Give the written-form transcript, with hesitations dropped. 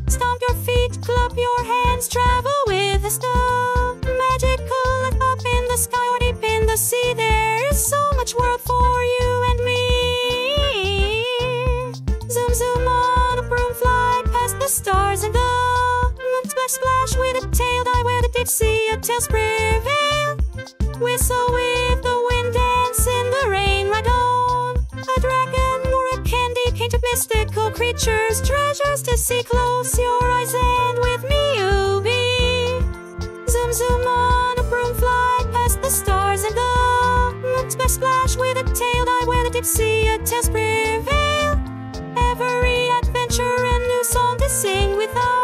Stomp your feet, clap your hands, travel with the snow. Magical up in the sky or deep in the sea, there is so much world for you and me. Zoom, zoom on a broom, fly past the stars and the moon. Splash, splash with a tail, dive where the deep sea, a tails prevail. Whistle with the wind, dance in the rain, ride on. A dragon or a candy paint of mystical creatures, treasures to see. Close your eyes and with me you'll be. Zoom, zoom on a broom, fly past the stars and the moon. Splash, splash with a tail, dive where the deep sea, a tails prevail. Every adventure a new song to sing with us.